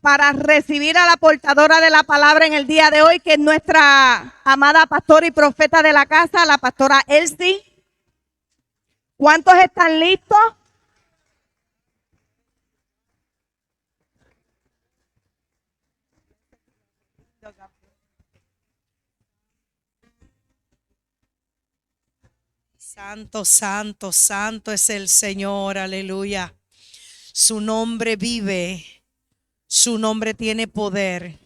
para recibir a la portadora de la palabra en el día de hoy, que es nuestra amada pastora y profeta de la casa, la pastora Elsie. ¿Cuántos están listos? Santo, santo, santo es el Señor, aleluya. Su nombre vive, su nombre tiene poder,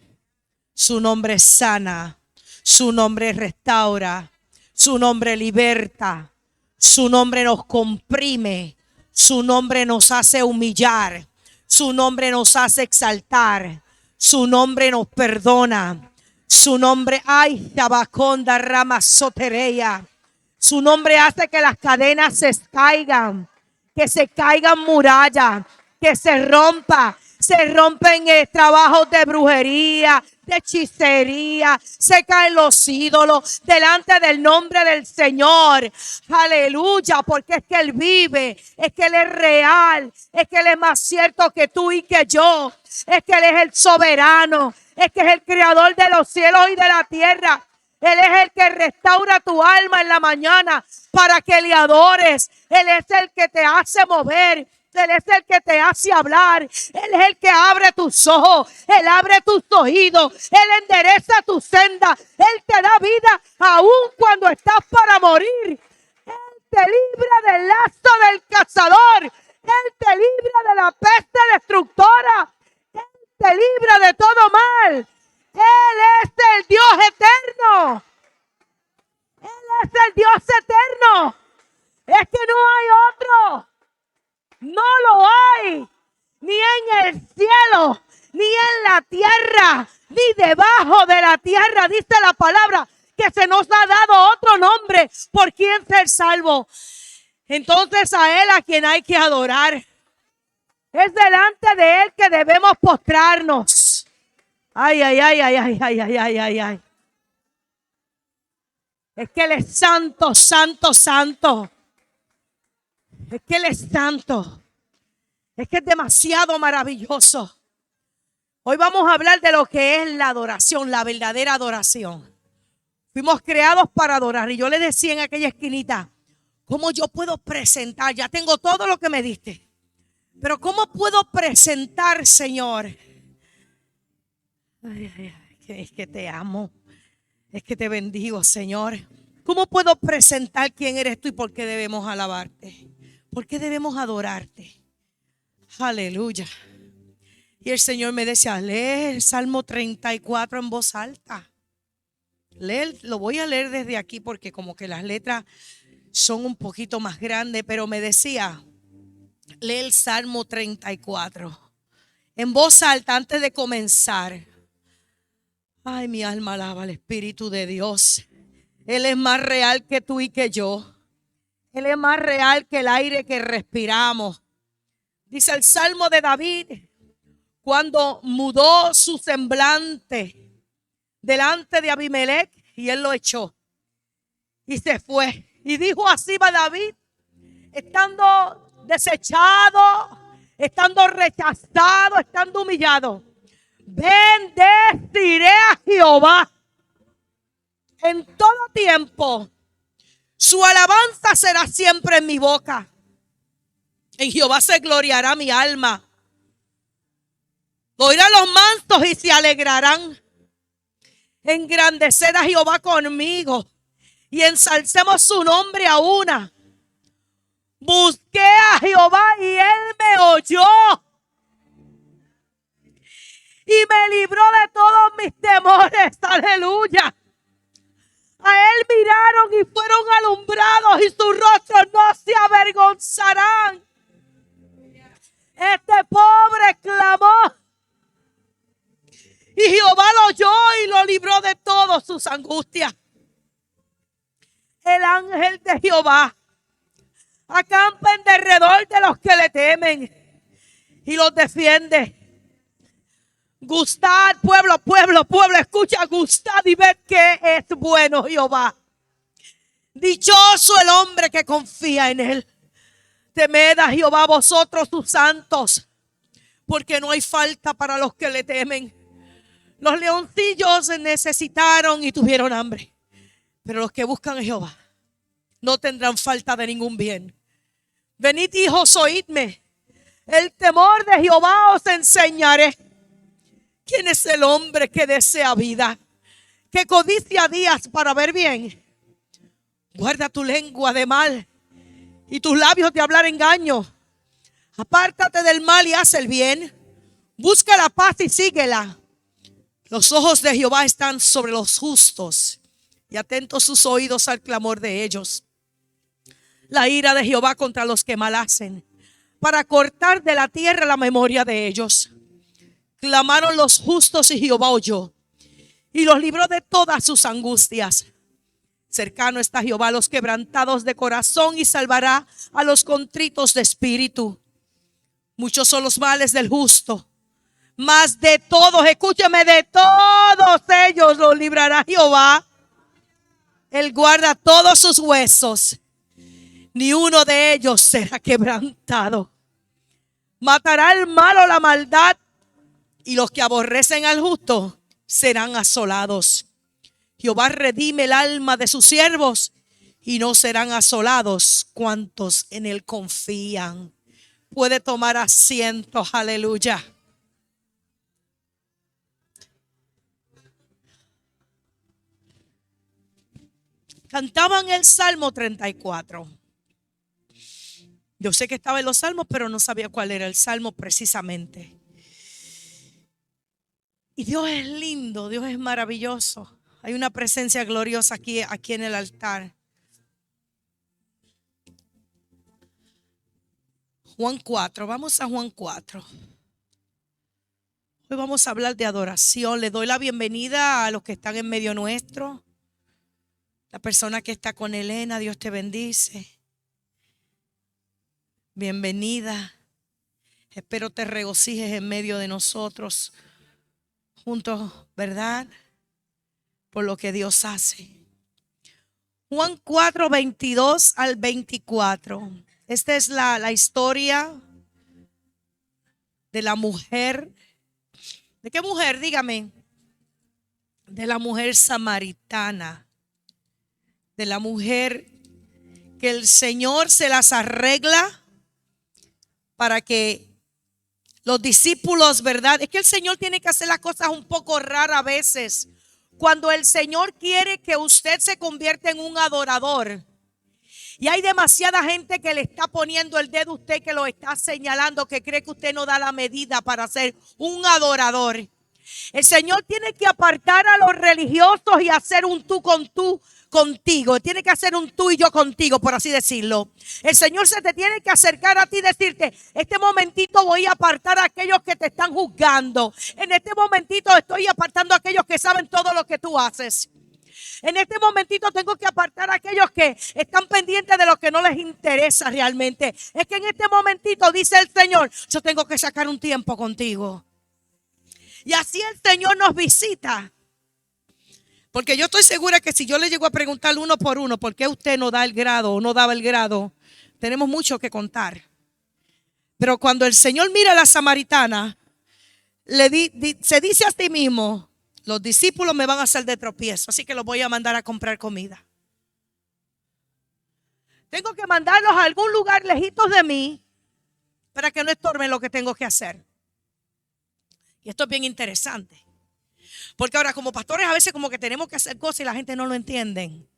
su nombre sana, su nombre restaura, su nombre liberta, su nombre nos comprime, su nombre nos hace humillar, su nombre nos hace exaltar, su nombre nos perdona, su nombre, ay, tabaconda rama sotereya. Su nombre hace que las cadenas se caigan, que se caigan murallas, que se rompen trabajos de brujería, de hechicería, se caen los ídolos delante del nombre del Señor. Aleluya, porque es que Él vive, es que Él es real, es que Él es más cierto que tú y que yo, es que Él es el soberano, es que es el creador de los cielos y de la tierra. Él es el que restaura tu alma en la mañana para que le adores. Él es el que te hace mover. Él es el que te hace hablar. Él es el que abre tus ojos. Él abre tus oídos. Él endereza tu senda. Él te da vida aún cuando estás para morir. Él te libra del lazo del cazador. Él te libra de la peste destructora. Él te libra de todo mal. Él es el Dios eterno. Él es el Dios eterno. Es que no hay otro. No lo hay. Ni en el cielo, ni en la tierra, ni debajo de la tierra. Dice la palabra que se nos ha dado otro nombre por quien ser salvo. Entonces a Él a quien hay que adorar. Es delante de Él que debemos postrarnos. Ay, ay, ay, ay, ay, ay, ay, ay, ay, ay. Es que Él es santo, santo, santo. Es que Él es santo. Es que es demasiado maravilloso. Hoy vamos a hablar de lo que es la adoración, la verdadera adoración. Fuimos creados para adorar. Y yo le decía en aquella esquinita, ¿cómo yo puedo presentar? Ya tengo todo lo que me diste. Pero ¿cómo puedo presentar, Señor? Ay, ay, ay, es que te amo, es que te bendigo, Señor. ¿Cómo puedo presentar quién eres tú y por qué debemos alabarte? ¿Por qué debemos adorarte? Aleluya. Y el Señor me decía, lee el Salmo 34 en voz alta. Lo voy a leer desde aquí porque como que las letras son un poquito más grandes, pero me decía, lee el Salmo 34 en voz alta antes de comenzar. Ay, mi alma alaba al Espíritu de Dios. Él es más real que tú y que yo. Él es más real que el aire que respiramos. Dice el Salmo de David, cuando mudó su semblante delante de Abimelech y él lo echó y se fue. Y dijo así va David, estando desechado, estando rechazado, estando humillado. Bendeciré a Jehová en todo tiempo. Su alabanza será siempre en mi boca. En Jehová se gloriará mi alma. Oirán los mansos y se alegrarán. Engrandeced a Jehová conmigo y ensalcemos su nombre a una. Busqué a Jehová y Él me oyó y me libró de todos mis temores. Aleluya. A Él miraron y fueron alumbrados y sus rostros no se avergonzarán. Este pobre clamó y Jehová lo oyó y lo libró de todas sus angustias. El ángel de Jehová acampa en derredor de los que le temen y los defiende. Gustad, pueblo, pueblo, pueblo, escucha, gustad y ved que es bueno Jehová. Dichoso el hombre que confía en Él. Temed a Jehová vosotros sus santos, porque no hay falta para los que le temen. Los leoncillos necesitaron y tuvieron hambre, pero los que buscan a Jehová no tendrán falta de ningún bien. Venid, hijos, oídme. El temor de Jehová os enseñaré. ¿Quién es el hombre que desea vida, que codicia días para ver bien? Guarda tu lengua de mal y tus labios de hablar engaño. Apártate del mal y haz el bien. Busca la paz y síguela. Los ojos de Jehová están sobre los justos y atentos sus oídos al clamor de ellos. La ira de Jehová contra los que mal hacen, para cortar de la tierra la memoria de ellos. Clamaron los justos y Jehová oyó y los libró de todas sus angustias. Cercano está Jehová a los quebrantados de corazón y salvará a los contritos de espíritu. Muchos son los males del justo, mas de todos, escúcheme, de todos ellos los librará Jehová. Él guarda todos sus huesos, ni uno de ellos será quebrantado. Matará el malo la maldad, y los que aborrecen al justo serán asolados. Jehová redime el alma de sus siervos, y no serán asolados cuantos en él confían. Puede tomar asiento, aleluya. Cantaban el Salmo 34. Yo sé que estaba en los salmos, pero no sabía cuál era el salmo precisamente. Y Dios es lindo, Dios es maravilloso. Hay una presencia gloriosa aquí en el altar. Juan 4, vamos a Juan 4. Hoy vamos a hablar de adoración. Le doy la bienvenida a los que están en medio nuestro. La persona que está con Elena, Dios te bendice. Bienvenida. Espero te regocijes en medio de nosotros, juntos, ¿verdad? Por lo que Dios hace. Juan 4, 22 al 24. Esta es la historia de la mujer. ¿De qué mujer? Dígame. De la mujer samaritana. De la mujer que el Señor se las arregla para que los discípulos, ¿verdad? Es que el Señor tiene que hacer las cosas un poco raras a veces. Cuando el Señor quiere que usted se convierta en un adorador, y hay demasiada gente que le está poniendo el dedo a usted, que lo está señalando, que cree que usted no da la medida para ser un adorador. El Señor tiene que apartar a los religiosos y hacer un tú con tú contigo. Tiene que hacer un tú y yo contigo, por así decirlo. El Señor se te tiene que acercar a ti y decirte: este momentito voy a apartar a aquellos que te están juzgando. En este momentito estoy apartando a aquellos que saben todo lo que tú haces. En este momentito tengo que apartar a aquellos que están pendientes de lo que no les interesa realmente. Es que en este momentito, dice el Señor, yo tengo que sacar un tiempo contigo. Y así el Señor nos visita. Porque yo estoy segura que si yo le llego a preguntar uno por uno, ¿por qué usted no da el grado o no daba el grado? Tenemos mucho que contar. Pero cuando el Señor mira a la samaritana, se dice a sí mismo: los discípulos me van a hacer de tropiezo, así que los voy a mandar a comprar comida. Tengo que mandarlos a algún lugar lejitos de mí para que no estorben lo que tengo que hacer. Y esto es bien interesante. Porque ahora, como pastores, a veces como que tenemos que hacer cosas y la gente no lo entiende.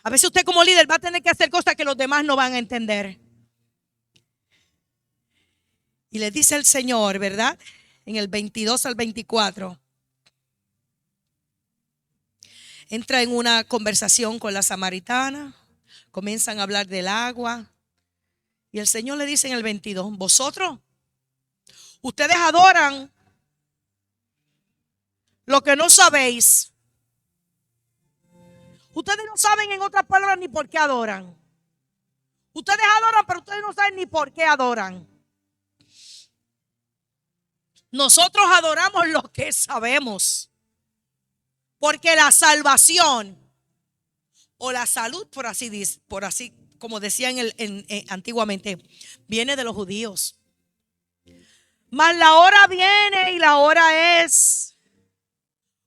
A veces usted como líder va a tener que hacer cosas que los demás no van a entender. Y le dice el Señor, ¿verdad? En el 22 al 24. Entra en una conversación con la samaritana. Comienzan a hablar del agua. Y el Señor le dice en el 22: vosotros, ustedes adoran lo que no sabéis. Ustedes no saben, en otras palabras, ni por qué adoran. Ustedes adoran, pero ustedes no saben ni por qué adoran. Nosotros adoramos lo que sabemos. Porque la salvación o la salud, por así como decían antiguamente, viene de los judíos. Mas la hora viene y la hora es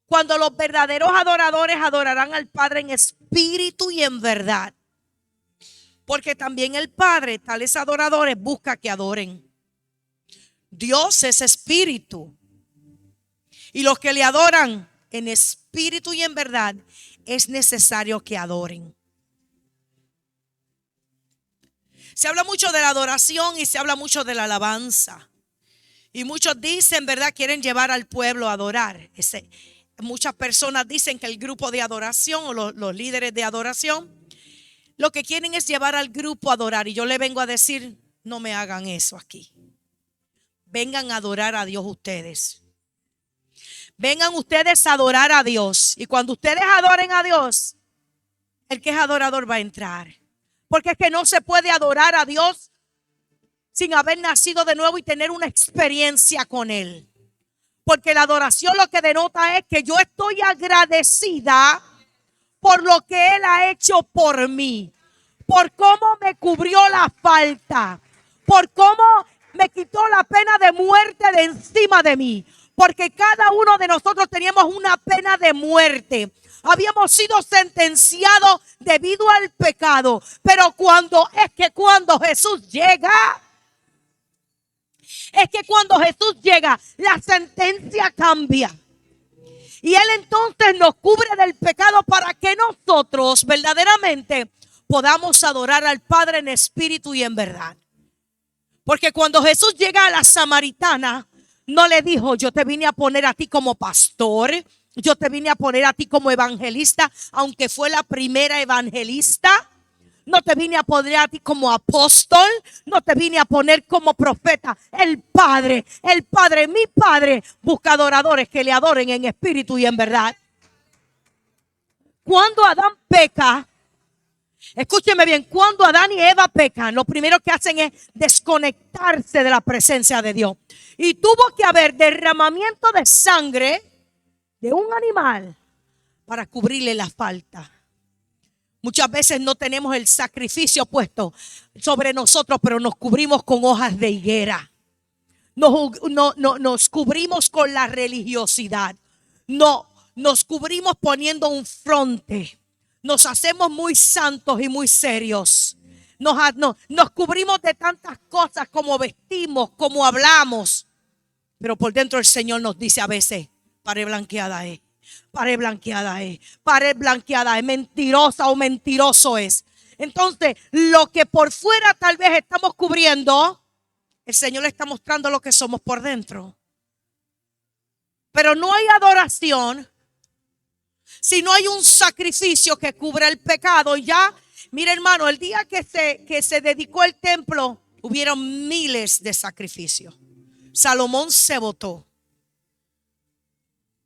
cuando los verdaderos adoradores adorarán al Padre en espíritu y en verdad. Porque también el Padre, tales adoradores, busca que adoren. Dios es espíritu. Y los que le adoran en espíritu y en verdad, es necesario que adoren. Se habla mucho de la adoración y se habla mucho de la alabanza. Y muchos dicen, ¿verdad? Quieren llevar al pueblo a adorar. Muchas personas dicen que el grupo de adoración o los líderes de adoración lo que quieren es llevar al grupo a adorar. Y yo le vengo a decir, no me hagan eso aquí. Vengan a adorar a Dios ustedes. Vengan ustedes a adorar a Dios. Y cuando ustedes adoren a Dios, el que es adorador va a entrar. Porque es que no se puede adorar a Dios sin haber nacido de nuevo y tener una experiencia con Él. Porque la adoración lo que denota es que yo estoy agradecida por lo que Él ha hecho por mí. Por cómo me cubrió la falta. Por cómo me quitó la pena de muerte de encima de mí. Porque cada uno de nosotros teníamos una pena de muerte. Habíamos sido sentenciados debido al pecado. Pero cuando Jesús llega, la sentencia cambia. Y Él entonces nos cubre del pecado para que nosotros verdaderamente podamos adorar al Padre en espíritu y en verdad. Porque cuando Jesús llega a la samaritana, no le dijo, yo te vine a poner a ti como pastor, yo te vine a poner a ti como evangelista, aunque fue la primera evangelista. No te vine a poner a ti como apóstol, no te vine a poner como profeta. El Padre, mi Padre, busca adoradores que le adoren en espíritu y en verdad. Cuando Adán peca, escúcheme bien, cuando Adán y Eva pecan, lo primero que hacen es desconectarse de la presencia de Dios. Y tuvo que haber derramamiento de sangre de un animal para cubrirle la falta. Muchas veces no tenemos el sacrificio puesto sobre nosotros, pero nos cubrimos con hojas de higuera. Nos cubrimos con la religiosidad. Nos cubrimos poniendo un fronte. Nos hacemos muy santos y muy serios. Nos cubrimos de tantas cosas como vestimos, como hablamos. Pero por dentro el Señor nos dice a veces, pared blanqueada es. Pared blanqueada es. Pared blanqueada es. Mentirosa o mentiroso es. Entonces, lo que por fuera tal vez estamos cubriendo, el Señor le está mostrando lo que somos por dentro. Pero no hay adoración si no hay un sacrificio que cubra el pecado. Y ya, mira hermano, el día que se dedicó el templo, hubieron miles de sacrificios. Salomón se botó.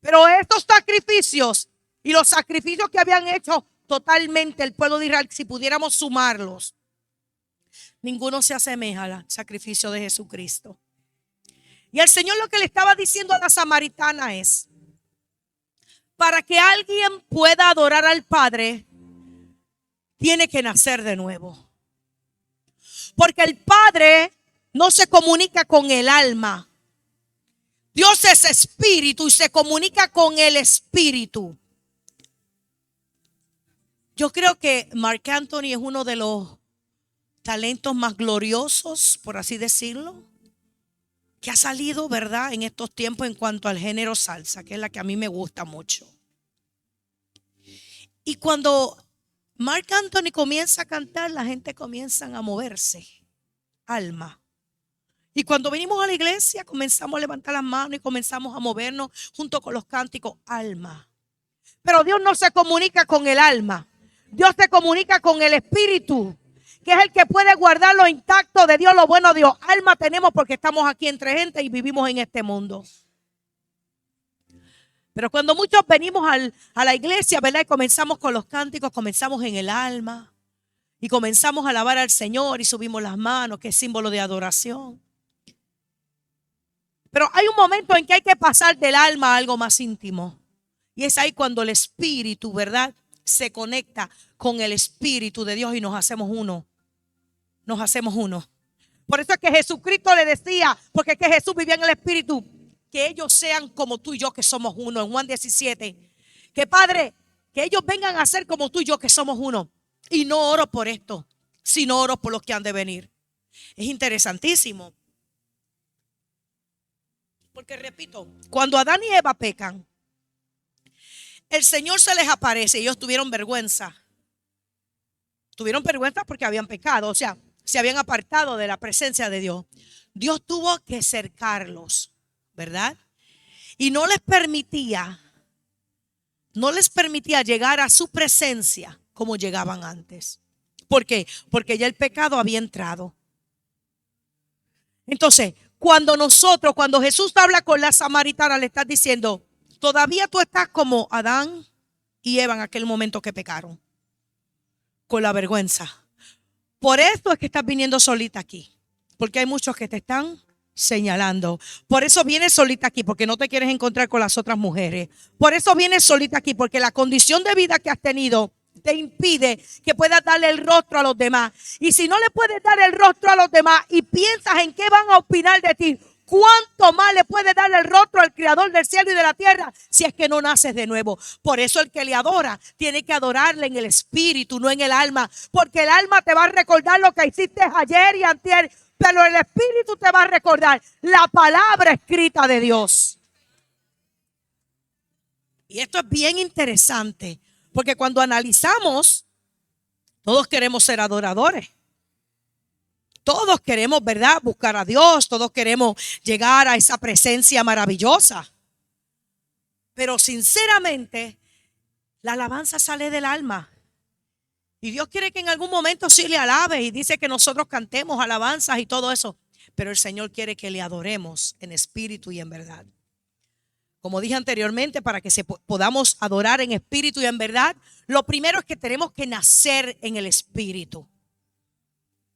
Pero estos sacrificios y los sacrificios que habían hecho totalmente el pueblo de Israel, si pudiéramos sumarlos, ninguno se asemeja al sacrificio de Jesucristo. Y el Señor lo que le estaba diciendo a la samaritana es, para que alguien pueda adorar al Padre, tiene que nacer de nuevo. Porque el Padre no se comunica con el alma. Dios es espíritu y se comunica con el espíritu. Yo creo que Marc Anthony es uno de los talentos más gloriosos, por así decirlo, que ha salido, ¿verdad?, en estos tiempos en cuanto al género salsa, que es la que a mí me gusta mucho. Y cuando Marc Anthony comienza a cantar, la gente comienza a moverse, alma. Y cuando venimos a la iglesia, comenzamos a levantar las manos y comenzamos a movernos junto con los cánticos, alma. Pero Dios no se comunica con el alma. Dios se comunica con el espíritu, que es el que puede guardar lo intacto de Dios, lo bueno de Dios. Alma tenemos porque estamos aquí entre gente y vivimos en este mundo. Pero cuando muchos venimos a la iglesia, ¿verdad?, y comenzamos con los cánticos, comenzamos en el alma y comenzamos a alabar al Señor y subimos las manos, que es símbolo de adoración. Pero hay un momento en que hay que pasar del alma a algo más íntimo. Y es ahí cuando el espíritu, ¿verdad?, se conecta con el espíritu de Dios y nos hacemos uno. Nos hacemos uno. Por eso es que Jesucristo le decía, porque es que Jesús vivía en el Espíritu, que ellos sean como tú y yo que somos uno. En Juan 17, que Padre, que ellos vengan a ser como tú y yo que somos uno. Y no oro por esto, sino oro por los que han de venir. Es interesantísimo. Porque repito, cuando Adán y Eva pecan, el Señor se les aparece y ellos tuvieron vergüenza. Tuvieron vergüenza porque habían pecado, o sea, se habían apartado de la presencia de Dios. Dios tuvo que cercarlos, ¿verdad? Y no les permitía llegar a su presencia como llegaban antes. ¿Por qué? Porque ya el pecado había entrado. Entonces, cuando Jesús habla con la samaritana, le está diciendo, todavía tú estás como Adán y Eva en aquel momento que pecaron, con la vergüenza. Por esto es que estás viniendo solita aquí, porque hay muchos que te están señalando. Por eso vienes solita aquí, porque no te quieres encontrar con las otras mujeres. Por eso vienes solita aquí, porque la condición de vida que has tenido te impide que puedas darle el rostro a los demás. Y si no le puedes dar el rostro a los demás y piensas en qué van a opinar de ti, ¿cuánto más le puedes dar el rostro al Creador del cielo y de la tierra si es que no naces de nuevo? Por eso el que le adora tiene que adorarle en el espíritu, no en el alma, porque el alma te va a recordar lo que hiciste ayer y antier, pero el espíritu te va a recordar la palabra escrita de Dios. Y esto es bien interesante, porque cuando analizamos, todos queremos ser adoradores. Todos queremos, ¿verdad?, buscar a Dios. Todos queremos llegar a esa presencia maravillosa. Pero sinceramente, la alabanza sale del alma. Y Dios quiere que en algún momento sí le alabe. Y dice que nosotros cantemos alabanzas y todo eso. Pero el Señor quiere que le adoremos en espíritu y en verdad. Como dije anteriormente, para que podamos adorar en espíritu y en verdad, lo primero es que tenemos que nacer en el espíritu.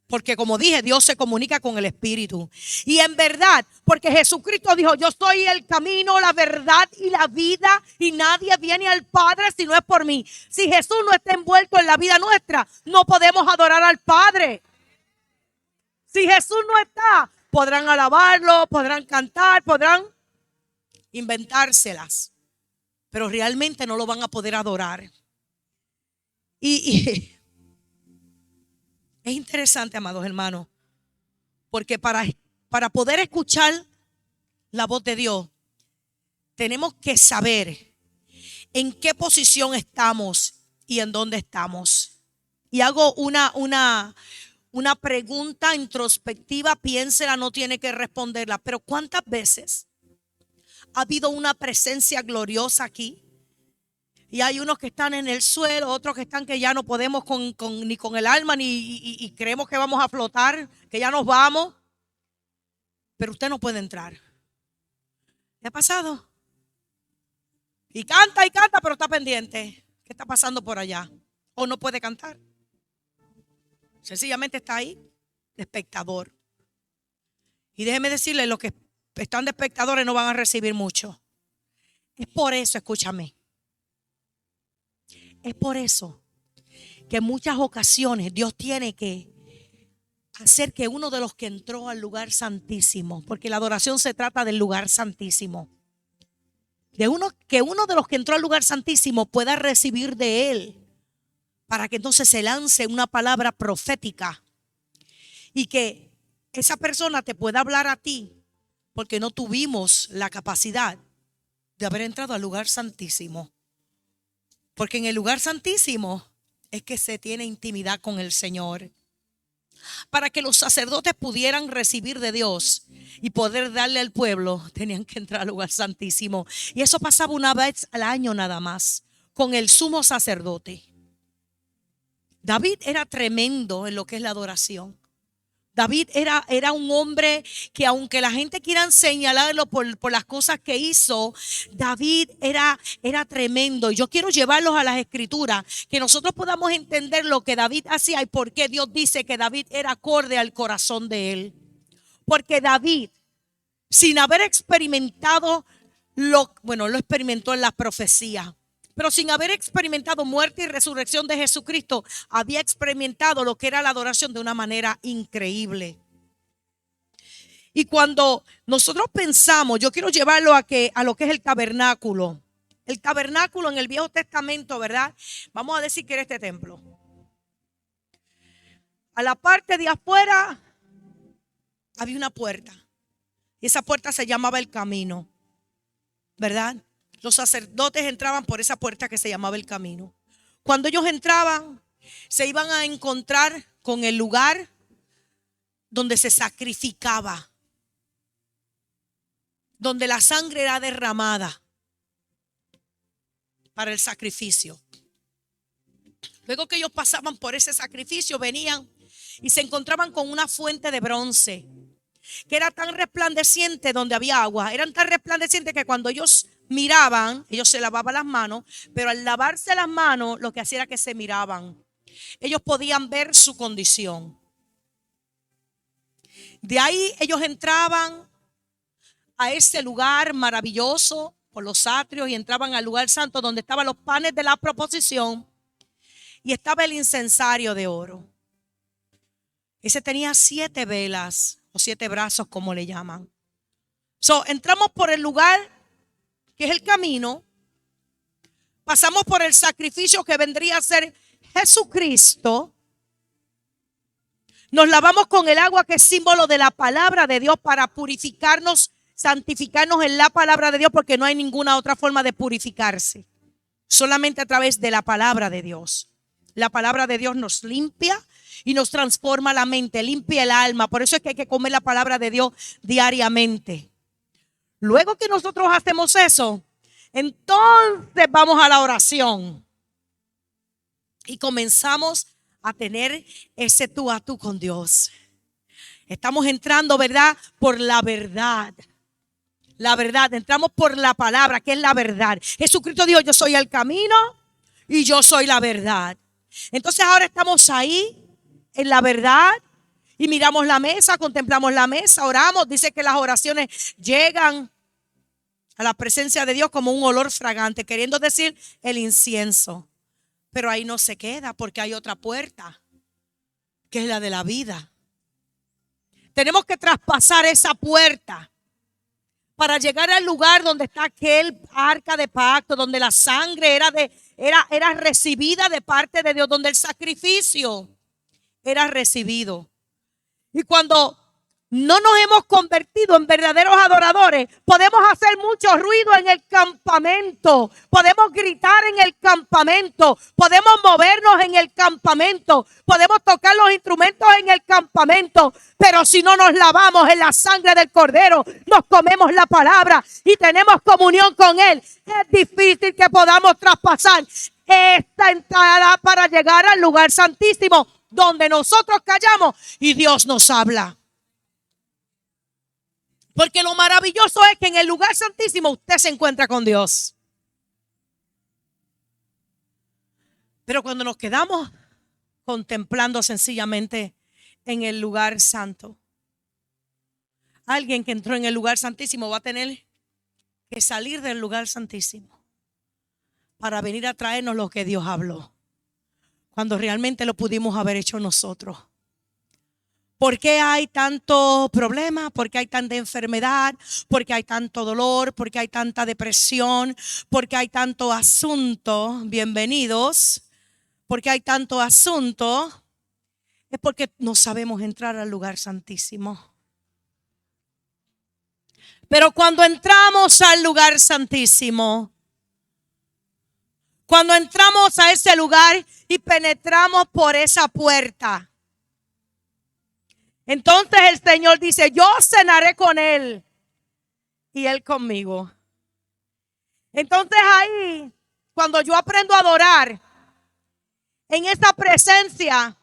Porque como dije, Dios se comunica con el espíritu. Y en verdad, porque Jesucristo dijo, yo soy el camino, la verdad y la vida, y nadie viene al Padre si no es por mí. Si Jesús no está envuelto en la vida nuestra, no podemos adorar al Padre. Si Jesús no está, podrán alabarlo, podrán cantar, podrán inventárselas, pero realmente no lo van a poder adorar. Y es interesante, amados hermanos, porque para poder escuchar la voz de Dios, tenemos que saber en qué posición estamos y en dónde estamos. Y hago una pregunta introspectiva, piénsela, no tiene que responderla, pero ¿cuántas veces ha habido una presencia gloriosa aquí? Y hay unos que están en el suelo, otros que están que ya no podemos ni con el alma, y creemos que vamos a flotar, que ya nos vamos. Pero usted no puede entrar. ¿Le ha pasado? Y canta, pero está pendiente. ¿Qué está pasando por allá? O no puede cantar. Sencillamente está ahí, de espectador. Y déjeme decirle, los que están de espectadores no van a recibir mucho. Es por eso, escúchame. Es por eso que en muchas ocasiones Dios tiene que hacer que uno de los que entró al lugar santísimo, porque la adoración se trata del lugar santísimo, que uno de los que entró al lugar santísimo pueda recibir de él, para que entonces se lance una palabra profética y que esa persona te pueda hablar a ti, porque no tuvimos la capacidad de haber entrado al lugar santísimo. Porque en el lugar santísimo es que se tiene intimidad con el Señor. Para que los sacerdotes pudieran recibir de Dios y poder darle al pueblo, tenían que entrar al lugar santísimo. Y eso pasaba una vez al año nada más, con el sumo sacerdote. David era tremendo en lo que es la adoración. David era un hombre que, aunque la gente quiera señalarlo por las cosas que hizo, David era tremendo. Y yo quiero llevarlos a las escrituras, que nosotros podamos entender lo que David hacía y por qué Dios dice que David era acorde al corazón de él. Porque David, sin haber experimentado lo experimentó en las profecías, pero sin haber experimentado muerte y resurrección de Jesucristo, había experimentado lo que era la adoración de una manera increíble. Y cuando nosotros pensamos, yo quiero llevarlo a lo que es el tabernáculo. El tabernáculo en el Viejo Testamento, ¿verdad? Vamos a decir que era este templo. A la parte de afuera había una puerta. Y esa puerta se llamaba el camino, ¿verdad? Los sacerdotes entraban por esa puerta que se llamaba el camino. Cuando ellos entraban, se iban a encontrar con el lugar donde se sacrificaba, donde la sangre era derramada para el sacrificio. Luego que ellos pasaban por ese sacrificio, venían y se encontraban con una fuente de bronce que era tan resplandeciente, donde había agua, eran tan resplandecientes que cuando ellos miraban, ellos se lavaban las manos, pero al lavarse las manos lo que hacía era que se miraban. Ellos podían ver su condición. De ahí ellos entraban a ese lugar maravilloso por los atrios y entraban al lugar santo donde estaban los panes de la proposición y estaba el incensario de oro. Ese tenía 7 velas o 7 brazos, como le llaman. Entramos por el lugar que es el camino, pasamos por el sacrificio que vendría a ser Jesucristo, nos lavamos con el agua que es símbolo de la palabra de Dios para purificarnos, santificarnos en la palabra de Dios, porque no hay ninguna otra forma de purificarse, solamente a través de la palabra de Dios. La palabra de Dios nos limpia y nos transforma la mente, limpia el alma. Por eso es que hay que comer la palabra de Dios diariamente. Luego que nosotros hacemos eso, entonces vamos a la oración y comenzamos a tener ese tú a tú con Dios. Estamos entrando, ¿verdad? Por la verdad. La verdad, entramos por la palabra, que es la verdad. Jesucristo dijo: yo soy el camino y yo soy la verdad. Entonces ahora estamos ahí en la verdad y miramos la mesa, contemplamos la mesa, oramos. Dice que las oraciones llegan a la presencia de Dios como un olor fragante, queriendo decir el incienso. Pero ahí no se queda, porque hay otra puerta, que es la de la vida. Tenemos que traspasar esa puerta para llegar al lugar donde está aquel arca de pacto, donde la sangre era recibida de parte de Dios, donde el sacrificio era recibido. Y cuando no nos hemos convertido en verdaderos adoradores, podemos hacer mucho ruido en el campamento, podemos gritar en el campamento, podemos movernos en el campamento, podemos tocar los instrumentos en el campamento, pero si no nos lavamos en la sangre del Cordero, nos comemos la palabra y tenemos comunión con Él, es difícil que podamos traspasar esta entrada para llegar al lugar santísimo, donde nosotros callamos y Dios nos habla. Porque lo maravilloso es que en el lugar santísimo usted se encuentra con Dios. Pero cuando nos quedamos contemplando sencillamente en el lugar santo, alguien que entró en el lugar santísimo va a tener que salir del lugar santísimo para venir a traernos lo que Dios habló, cuando realmente lo pudimos haber hecho nosotros. ¿Por qué hay tanto problema? ¿Por qué hay tanta enfermedad? ¿Por qué hay tanto dolor? ¿Por qué hay tanta depresión? ¿Por qué hay tanto asunto? Bienvenidos. ¿Por qué hay tanto asunto? Es porque no sabemos entrar al lugar santísimo. Pero cuando entramos al lugar santísimo, cuando entramos a ese lugar y penetramos por esa puerta, entonces el Señor dice: yo cenaré con Él y Él conmigo. Entonces ahí, cuando yo aprendo a adorar en esa presencia,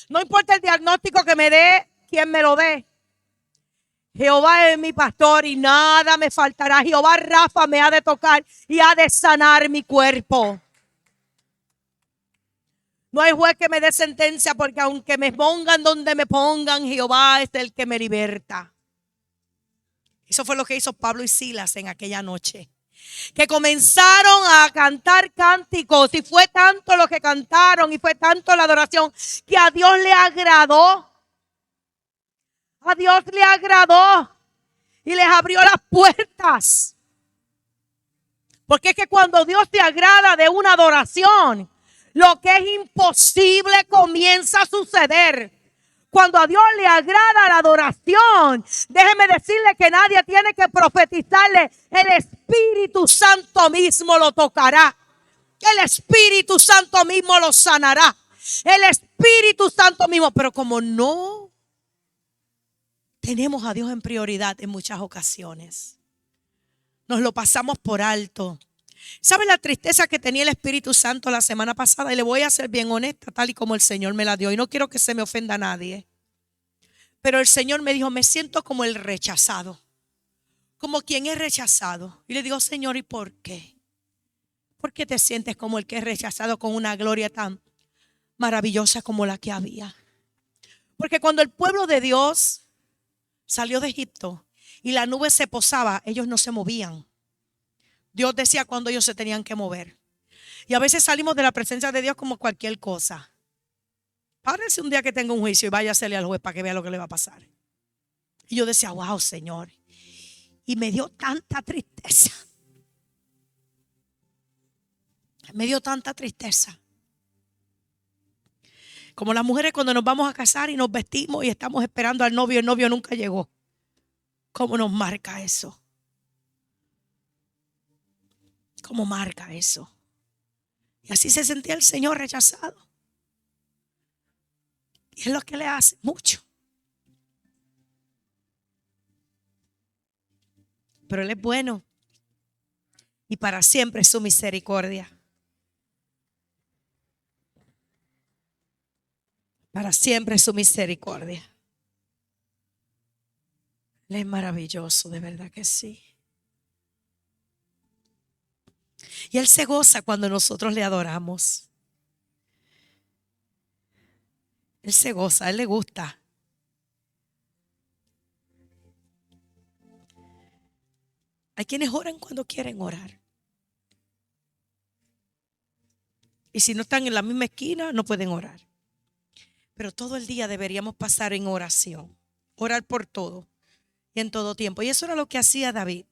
no importa el diagnóstico que me dé, quien me lo dé. Jehová es mi pastor y nada me faltará. Jehová Rafa me ha de tocar y ha de sanar mi cuerpo. No hay juez que me dé sentencia, porque aunque me pongan donde me pongan, Jehová es el que me liberta. Eso fue lo que hizo Pablo y Silas en aquella noche, que comenzaron a cantar cánticos, y fue tanto lo que cantaron y fue tanto la adoración que a Dios le agradó. A Dios le agradó y les abrió las puertas. Porque es que cuando Dios te agrada de una adoración, lo que es imposible comienza a suceder. Cuando a Dios le agrada la adoración, déjeme decirle que nadie tiene que profetizarle. El Espíritu Santo mismo lo tocará. El Espíritu Santo mismo lo sanará. El Espíritu Santo mismo. Pero como no tenemos a Dios en prioridad en muchas ocasiones, nos lo pasamos por alto. ¿Sabe la tristeza que tenía el Espíritu Santo la semana pasada? Y le voy a ser bien honesta, tal y como el Señor me la dio. Y no quiero que se me ofenda a nadie. Pero el Señor me dijo, me siento como el rechazado. Como quien es rechazado. Y le digo, Señor, ¿y por qué? ¿Por qué te sientes como el que es rechazado con una gloria tan maravillosa como la que había? Porque cuando el pueblo de Dios salió de Egipto y la nube se posaba, ellos no se movían. Dios decía cuando ellos se tenían que mover. Y a veces salimos de la presencia de Dios como cualquier cosa. Párense un día que tenga un juicio y váyasele al juez para que vea lo que le va a pasar. Y yo decía, wow, Señor. Y me dio tanta tristeza. Me dio tanta tristeza. Como las mujeres cuando nos vamos a casar y nos vestimos y estamos esperando al novio, el novio nunca llegó. ¿Cómo nos marca eso? ¿Cómo marca eso? Y así se sentía el Señor rechazado. Y es lo que le hace mucho. Pero Él es bueno. Y para siempre es su misericordia. Para siempre es su misericordia. Él es maravilloso, de verdad que sí. Y Él se goza cuando nosotros le adoramos. Él se goza, a Él le gusta. Hay quienes oran cuando quieren orar. Y si no están en la misma esquina, no pueden orar. Pero todo el día deberíamos pasar en oración. Orar por todo y en todo tiempo. Y eso era lo que hacía David.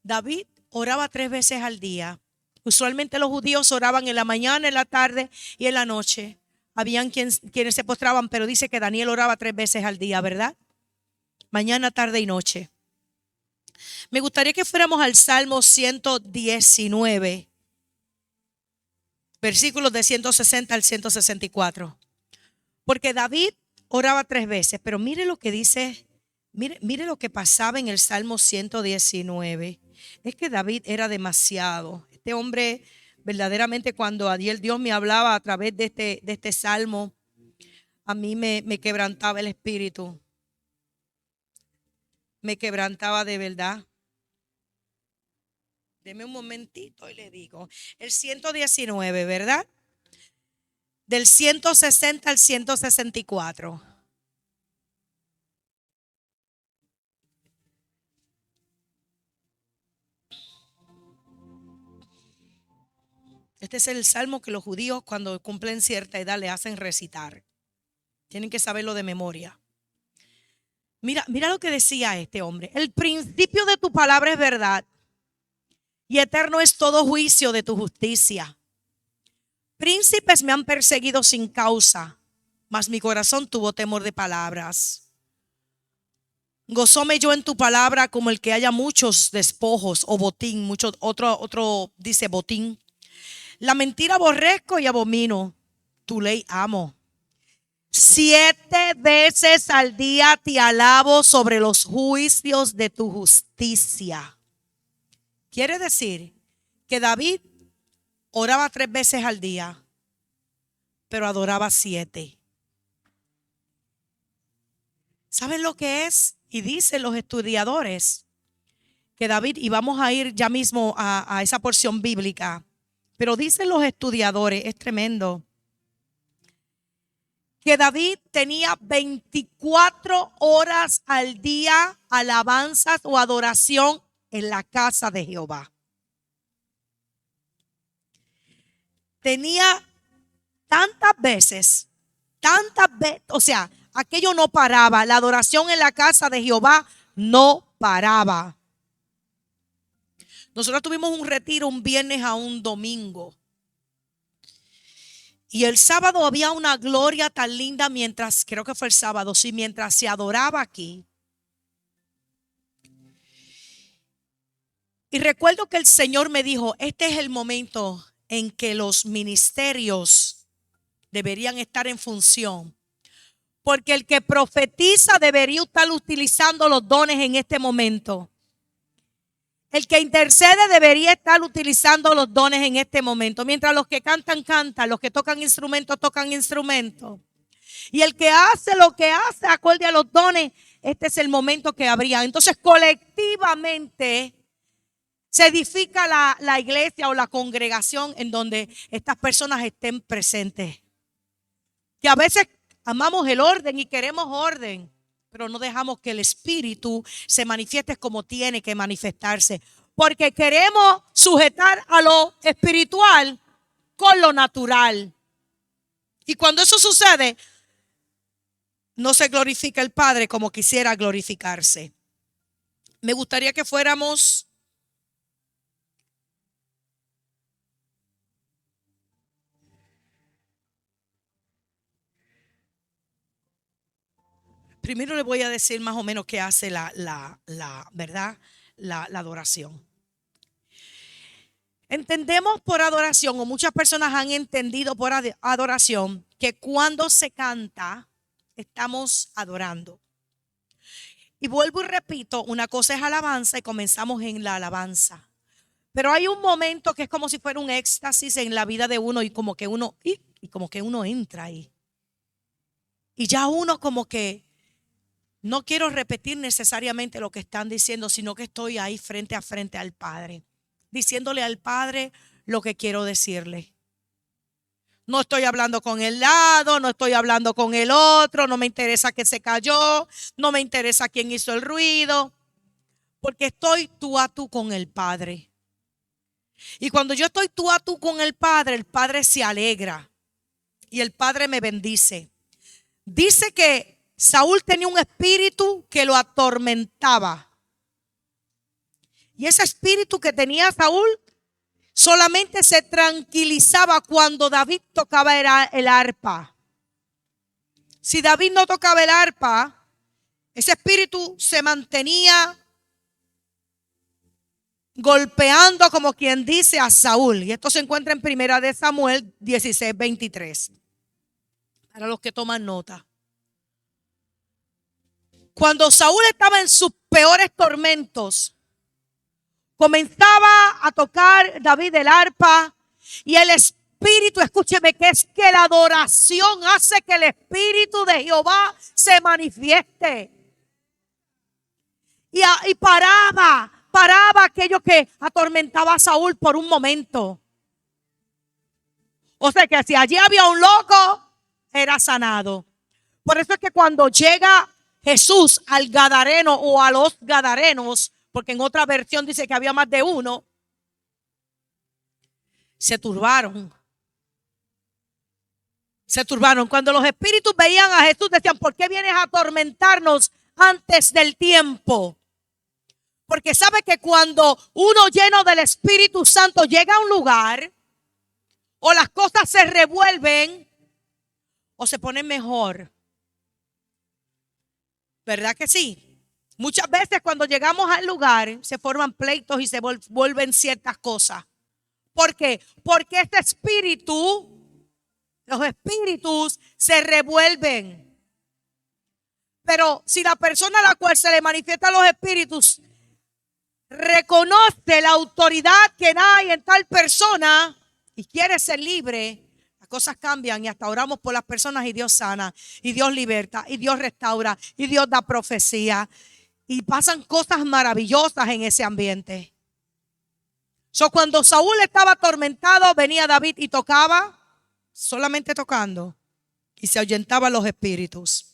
David oraba 3 veces al día. Usualmente los judíos oraban en la mañana, en la tarde y en la noche. Habían quienes se postraban, pero dice que Daniel oraba 3 veces al día, ¿verdad? Mañana, tarde y noche. Me gustaría que fuéramos al Salmo 119, versículos de 160 al 164. Porque David oraba 3 veces, pero mire lo que dice, mire lo que pasaba en el Salmo 119. Es que David era demasiado. Este hombre, verdaderamente, cuando Dios me hablaba a través de este salmo, a mí me quebrantaba el espíritu. Me quebrantaba de verdad. Deme un momentito y le digo. El 119, ¿verdad? Del 160 al 164. Este es el salmo que los judíos cuando cumplen cierta edad le hacen recitar. Tienen que saberlo de memoria. Mira lo que decía este hombre. El principio de tu palabra es verdad y eterno es todo juicio de tu justicia. Príncipes me han perseguido sin causa, mas mi corazón tuvo temor de palabras. Gozóme yo en tu palabra como el que haya muchos despojos o botín. Otro dice botín. La mentira aborrezco y abomino, tu ley amo. 7 veces al día te alabo sobre los juicios de tu justicia. Quiere decir que David oraba 3 veces al día, pero adoraba 7. ¿Saben lo que es? Y dicen los estudiadores que David, y vamos a ir ya mismo a esa porción bíblica, pero dicen los estudiadores, es tremendo, que David tenía 24 horas al día alabanzas o adoración en la casa de Jehová. Tenía tantas veces, o sea, aquello no paraba. La adoración en la casa de Jehová no paraba. Nosotros tuvimos un retiro un viernes a un domingo. Y el sábado había una gloria tan linda mientras, creo que fue el sábado, sí, mientras se adoraba aquí. Y recuerdo que el Señor me dijo, este es el momento en que los ministerios deberían estar en función. Porque el que profetiza debería estar utilizando los dones en este momento. El que intercede debería estar utilizando los dones en este momento. Mientras los que cantan, cantan. Los que tocan instrumentos, tocan instrumentos. Y el que hace lo que hace acorde a los dones, este es el momento que habría. Entonces colectivamente se edifica la iglesia o la congregación en donde estas personas estén presentes. Que a veces amamos el orden y queremos orden, pero no dejamos que el Espíritu se manifieste como tiene que manifestarse. Porque queremos sujetar a lo espiritual con lo natural. Y cuando eso sucede, no se glorifica el Padre como quisiera glorificarse. Me gustaría que fuéramos primero le voy a decir más o menos qué hace ¿verdad? La adoración. Entendemos por adoración, o muchas personas han entendido por adoración, que cuando se canta, estamos adorando. Y vuelvo y repito, una cosa es alabanza y comenzamos en la alabanza. Pero hay un momento que es como si fuera un éxtasis en la vida de uno y como que uno entra ahí. Y ya uno como que no quiero repetir necesariamente lo que están diciendo, sino que estoy ahí frente a frente al Padre, diciéndole al Padre lo que quiero decirle. No estoy hablando con el lado, no estoy hablando con el otro, no me interesa que se cayó, no me interesa quién hizo el ruido, porque estoy tú a tú con el Padre. Y cuando yo estoy tú a tú con el Padre se alegra y el Padre me bendice. Dice que Saúl tenía un espíritu que lo atormentaba. Y ese espíritu que tenía Saúl solamente se tranquilizaba cuando David tocaba el arpa. Si David no tocaba el arpa, ese espíritu se mantenía golpeando, como quien dice, a Saúl. Y esto se encuentra en 1 Samuel 16:23. Para los que toman nota. Cuando Saúl estaba en sus peores tormentos, comenzaba a tocar David el arpa y el espíritu, escúcheme, que es que la adoración hace que el espíritu de Jehová se manifieste. Y paraba aquello que atormentaba a Saúl por un momento. O sea que si allí había un loco, era sanado. Por eso es que cuando llega Jesús al Gadareno o a los Gadarenos, porque en otra versión dice que había más de uno, se turbaron. Cuando los espíritus veían a Jesús, decían: ¿por qué vienes a atormentarnos antes del tiempo? Porque sabe que cuando uno lleno del Espíritu Santo llega a un lugar, o las cosas se revuelven o se ponen mejor. ¿Verdad que sí? Muchas veces cuando llegamos al lugar se forman pleitos y se vuelven ciertas cosas. ¿Por qué? Porque este espíritu, los espíritus se revuelven. Pero si la persona a la cual se le manifiestan los espíritus reconoce la autoridad que hay en tal persona y quiere ser libre, las cosas cambian y hasta oramos por las personas y Dios sana, y Dios liberta, y Dios restaura, y Dios da profecía, y pasan cosas maravillosas en ese ambiente. Cuando Saúl estaba atormentado, venía David y tocaba, solamente tocando, y se ahuyentaban los espíritus,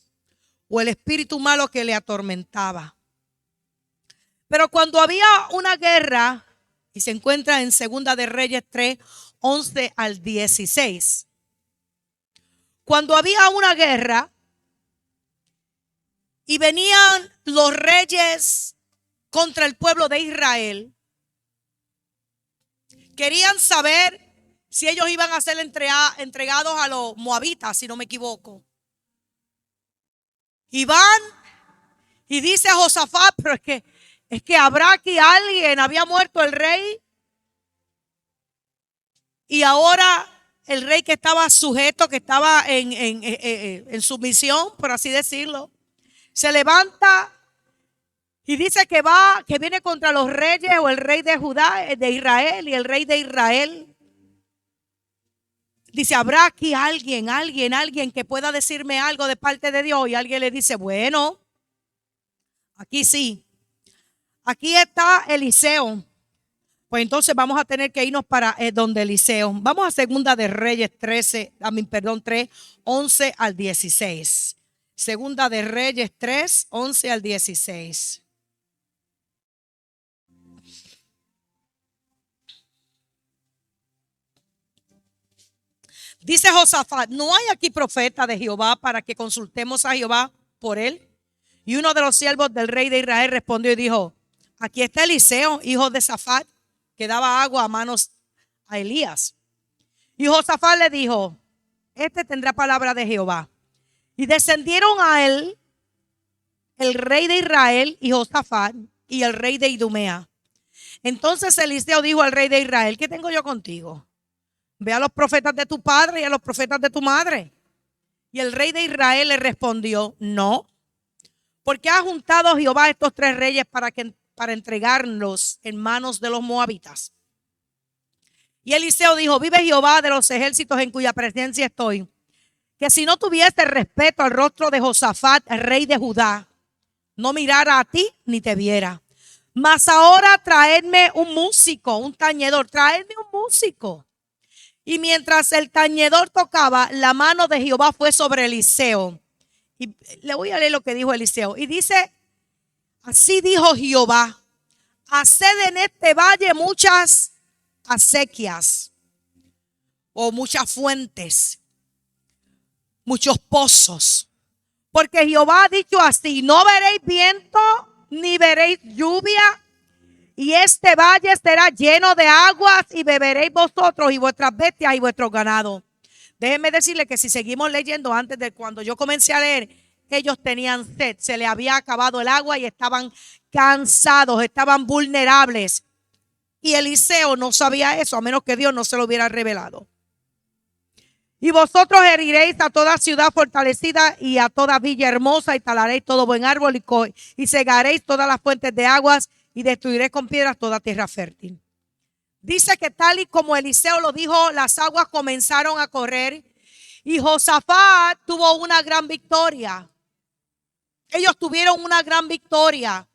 o el espíritu malo que le atormentaba. Pero cuando había una guerra, y se encuentra en 2 de Reyes 3, 11 al 16. Cuando había una guerra, y venían los reyes contra el pueblo de Israel. Querían saber si ellos iban a ser entregados a los moabitas, si no me equivoco. Y van y dice Josafat, pero es que habrá aquí alguien, había muerto el rey. Y ahora el rey que estaba sujeto, que estaba en sumisión, por así decirlo, se levanta y dice que viene contra los reyes o el rey de Judá, de Israel, y el rey de Israel dice, habrá aquí alguien que pueda decirme algo de parte de Dios. Y alguien le dice, bueno, aquí sí, aquí está Eliseo. Pues entonces vamos a tener que irnos para donde Eliseo. Vamos a Segunda de Reyes 3, 11 al 16. Segunda de Reyes 3, 11 al 16. Dice Josafat, ¿no hay aquí profeta de Jehová para que consultemos a Jehová por él? Y uno de los siervos del rey de Israel respondió y dijo, aquí está Eliseo, hijo de Safat, que daba agua a manos a Elías. Y Josafat le dijo, este tendrá palabra de Jehová. Y descendieron a él el rey de Israel y Josafat y el rey de Idumea. Entonces Eliseo dijo al rey de Israel, ¿qué tengo yo contigo? Ve a los profetas de tu padre y a los profetas de tu madre. Y el rey de Israel le respondió, no, porque ha juntado Jehová a estos tres reyes para entregarlos en manos de los moabitas. Y Eliseo dijo, vive Jehová de los ejércitos en cuya presencia estoy, que si no tuviese respeto al rostro de Josafat, el rey de Judá, no mirara a ti ni te viera. Mas ahora traedme un músico, un tañedor, traedme un músico. Y mientras el tañedor tocaba, la mano de Jehová fue sobre Eliseo. Y le voy a leer lo que dijo Eliseo. Y dice, así dijo Jehová, haced en este valle muchas acequias o muchas fuentes, muchos pozos. Porque Jehová ha dicho así, no veréis viento ni veréis lluvia, y este valle será lleno de aguas y beberéis vosotros y vuestras bestias y vuestros ganados. Déjenme decirle que si seguimos leyendo antes de cuando yo comencé a leer, ellos tenían sed, se les había acabado el agua y estaban cansados, estaban vulnerables. Y Eliseo no sabía eso, a menos que Dios no se lo hubiera revelado. Y vosotros heriréis a toda ciudad fortalecida y a toda villa hermosa y talaréis todo buen árbol y cegaréis todas las fuentes de aguas y destruiréis con piedras toda tierra fértil. Dice que tal y como Eliseo lo dijo, las aguas comenzaron a correr y Josafat tuvo una gran victoria. Ellos tuvieron una gran victoria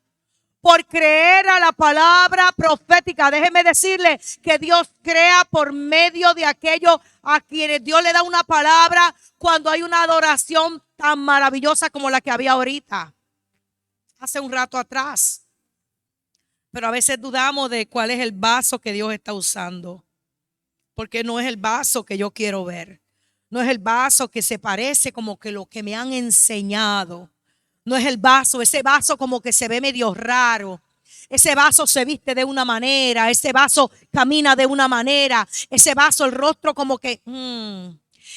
por creer a la palabra profética. Déjeme decirle que Dios crea por medio de aquellos a quienes Dios le da una palabra cuando hay una adoración tan maravillosa como la que había ahorita, hace un rato atrás. Pero a veces dudamos de cuál es el vaso que Dios está usando, porque no es el vaso que yo quiero ver, no es el vaso que se parece como que lo que me han enseñado. No es el vaso, ese vaso como que se ve medio raro. Ese vaso se viste de una manera, ese vaso camina de una manera, ese vaso el rostro como que...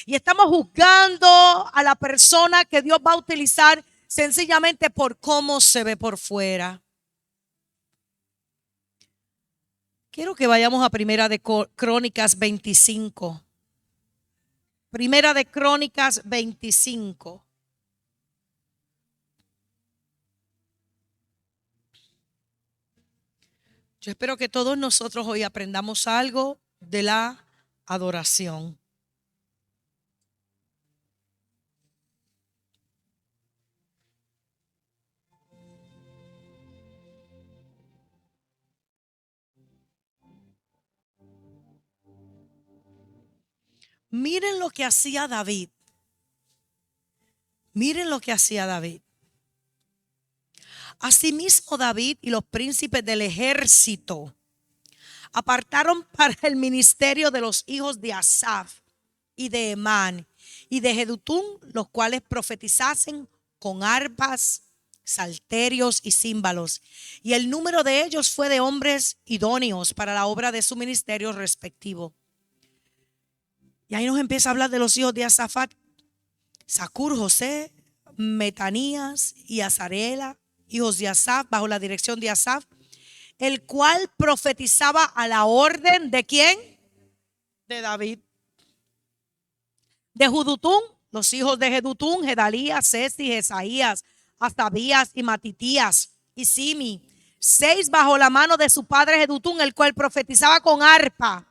Y estamos juzgando a la persona que Dios va a utilizar sencillamente por cómo se ve por fuera. Quiero que vayamos a Primera de Crónicas 25. Primera de Crónicas 25. Yo espero que todos nosotros hoy aprendamos algo de la adoración. Miren lo que hacía David. Miren lo que hacía David. Asimismo David y los príncipes del ejército apartaron para el ministerio de los hijos de Asaf y de Emán y de Jedutún, los cuales profetizasen con arpas salterios y címbalos. Y el número de ellos fue de hombres idóneos para la obra de su ministerio respectivo. Y ahí nos empieza a hablar de los hijos de Asafat: Sacur, José, Metanías y Azarela, hijos de Asaf, bajo la dirección de Asaf, el cual profetizaba a la orden ¿de quién? De David. De Judutún, los hijos de Jedutún: Gedalías, Cesi, Jesaías, Asabías y Matitías y Simi, 6 bajo la mano de su padre Jedutún, el cual profetizaba con arpa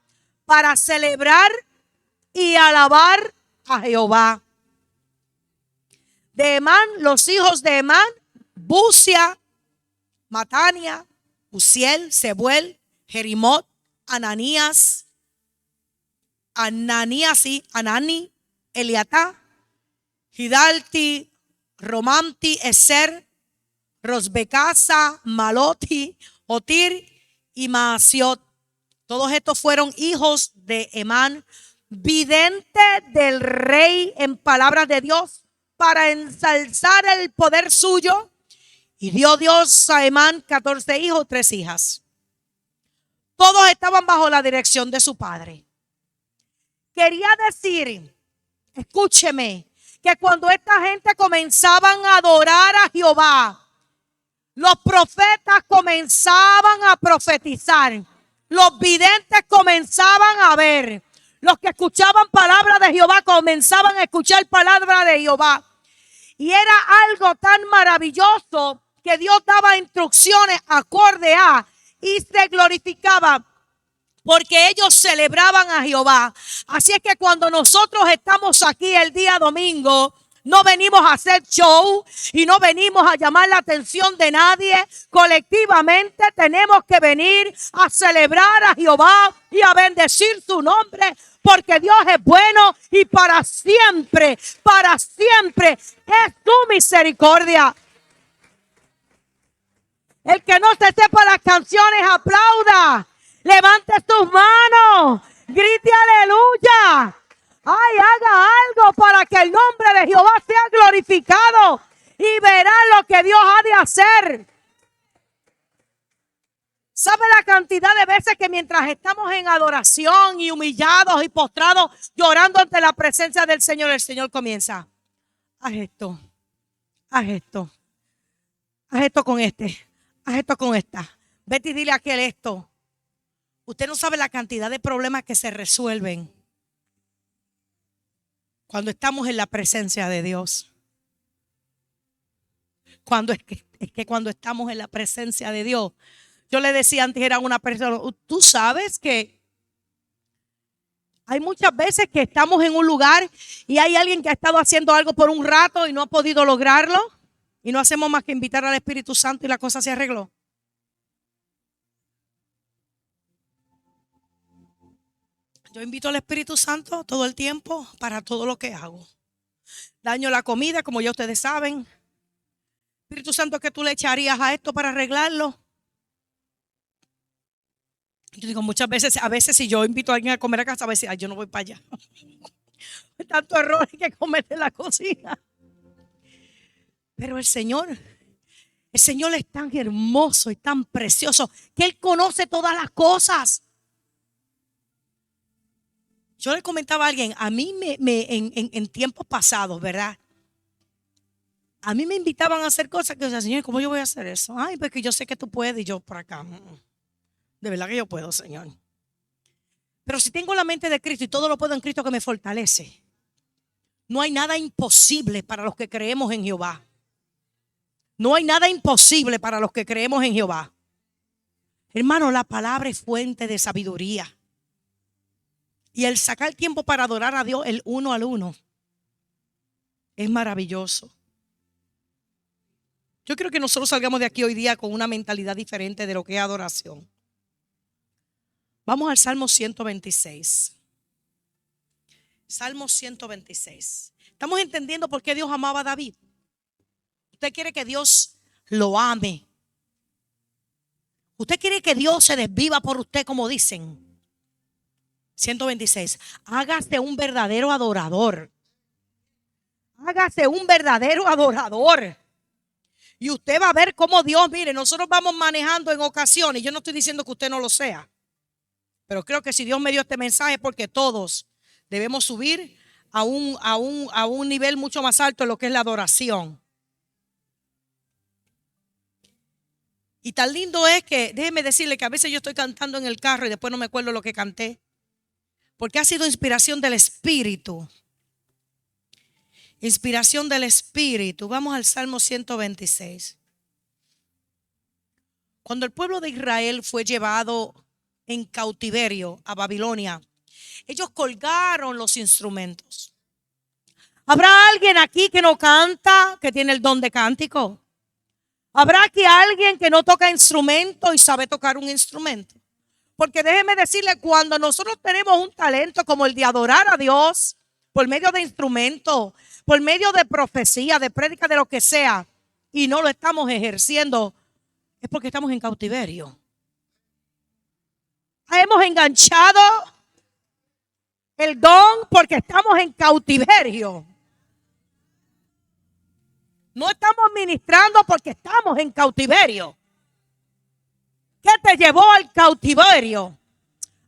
para celebrar y alabar a Jehová. De Emán, los hijos de Emán: Busia, Matania, Uziel, Sebuel, Jerimot, Ananías, Anani, Eliatá, Gidalti, Romamti, Eser, Rosbecasa, Maloti, Otir y Maasiot. Todos estos fueron hijos de Emán, vidente del rey en palabras de Dios, para ensalzar el poder suyo. Y dio Dios a Emán 14 hijos, 3 hijas. Todos estaban bajo la dirección de su padre. Quería decir, escúcheme, que cuando esta gente comenzaban a adorar a Jehová, los profetas comenzaban a profetizar, los videntes comenzaban a ver, los que escuchaban palabra de Jehová comenzaban a escuchar palabra de Jehová. Y era algo tan maravilloso que Dios daba instrucciones acorde a, y se glorificaba porque ellos celebraban a Jehová. Así es que cuando nosotros estamos aquí el día domingo, no venimos a hacer show y no venimos a llamar la atención de nadie. Colectivamente tenemos que venir a celebrar a Jehová y a bendecir su nombre, porque Dios es bueno y para siempre es su misericordia. El que no se sepa las canciones, aplauda, levante sus manos, grite aleluya. Ay, haga algo para que el nombre de Jehová sea glorificado y verá lo que Dios ha de hacer. ¿Sabe la cantidad de veces que mientras estamos en adoración y humillados y postrados, llorando ante la presencia del Señor, el Señor comienza: haz esto, haz esto, haz esto con este, haz esto con esta, vete y dile a aquel esto. Usted no sabe la cantidad de problemas que se resuelven cuando estamos en la presencia de Dios. Cuando estamos en la presencia de Dios. Yo le decía antes, era una persona, tú sabes que hay muchas veces que estamos en un lugar y hay alguien que ha estado haciendo algo por un rato y no ha podido lograrlo, y no hacemos más que invitar al Espíritu Santo y la cosa se arregló. Yo invito al Espíritu Santo todo el tiempo para todo lo que hago. Daño la comida, como ya ustedes saben. Espíritu Santo, ¿qué tú le echarías a esto para arreglarlo? Yo digo muchas veces, a veces si yo invito a alguien a comer a casa, a veces, ay, yo no voy para allá. Hay tantos errores que cometer en la cocina. Pero el Señor es tan hermoso y tan precioso que Él conoce todas las cosas. Yo le comentaba a alguien, a mí en tiempos pasados, ¿verdad? A mí me invitaban a hacer cosas que yo decía: Señor, ¿cómo yo voy a hacer eso? Ay, porque yo sé que tú puedes, y yo por acá. De verdad que yo puedo, Señor. Pero si tengo la mente de Cristo y todo lo puedo en Cristo que me fortalece, no hay nada imposible para los que creemos en Jehová. No hay nada imposible para los que creemos en Jehová. Hermano, la palabra es fuente de sabiduría. Y el sacar tiempo para adorar a Dios el uno al uno es maravilloso. Yo creo que nosotros salgamos de aquí hoy día con una mentalidad diferente de lo que es adoración. Vamos al Salmo 126. Salmo 126. Estamos entendiendo por qué Dios amaba a David. Usted quiere que Dios lo ame. Usted quiere que Dios se desviva por usted, como dicen. 126. Hágase un verdadero adorador. Hágase un verdadero adorador. Y usted va a ver cómo Dios, mire, nosotros vamos manejando en ocasiones. Yo no estoy diciendo que usted no lo sea, pero creo que si Dios me dio este mensaje es porque todos debemos subir a un nivel mucho más alto en lo que es la adoración. Y tan lindo es que, déjeme decirle que a veces yo estoy cantando en el carro y después no me acuerdo lo que canté, porque ha sido inspiración del Espíritu. Inspiración del Espíritu. Vamos al Salmo 126. Cuando el pueblo de Israel fue llevado en cautiverio a Babilonia, ellos colgaron los instrumentos. ¿Habrá alguien aquí que no canta, que tiene el don de cántico? ¿Habrá aquí alguien que no toca instrumento y sabe tocar un instrumento? Porque déjeme decirle, cuando nosotros tenemos un talento como el de adorar a Dios por medio de instrumentos, por medio de profecía, de prédica, de lo que sea, y no lo estamos ejerciendo, es porque estamos en cautiverio. Hemos enganchado el don porque estamos en cautiverio. No estamos ministrando porque estamos en cautiverio. ¿Qué te llevó al cautiverio?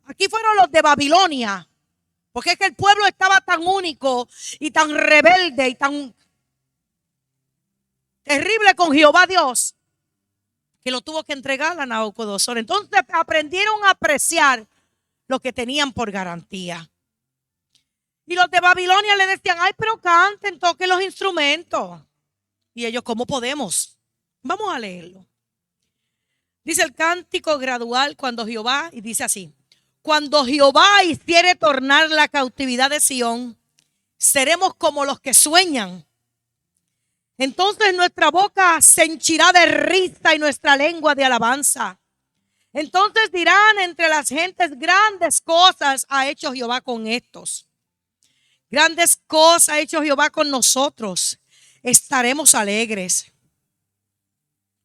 Aquí fueron los de Babilonia. Porque es que el pueblo estaba tan único y tan rebelde y tan terrible con Jehová Dios, que lo tuvo que entregar a Nabucodonosor. Entonces aprendieron a apreciar lo que tenían por garantía. Y los de Babilonia le decían, ay, pero canten, toquen los instrumentos. Y ellos, ¿cómo podemos? Vamos a leerlo. Dice el cántico gradual cuando Jehová, y dice así: cuando Jehová hiciere tornar la cautividad de Sión, seremos como los que sueñan. Entonces nuestra boca se henchirá de risa y nuestra lengua de alabanza. Entonces dirán entre las gentes, grandes cosas ha hecho Jehová con estos. Grandes cosas ha hecho Jehová con nosotros. Estaremos alegres.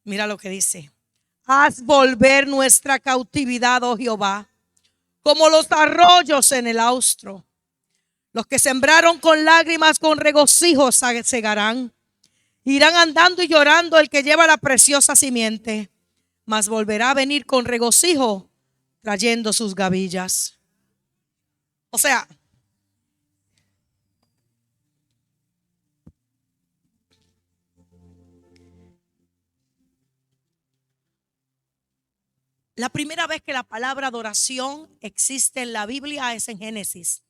Mira lo que dice: haz volver nuestra cautividad, oh Jehová, como los arroyos en el austro. Los que sembraron con lágrimas, con regocijo segarán. Irán andando y llorando el que lleva la preciosa simiente, mas volverá a venir con regocijo trayendo sus gavillas. O sea, la primera vez que la palabra adoración existe en la Biblia es en Génesis.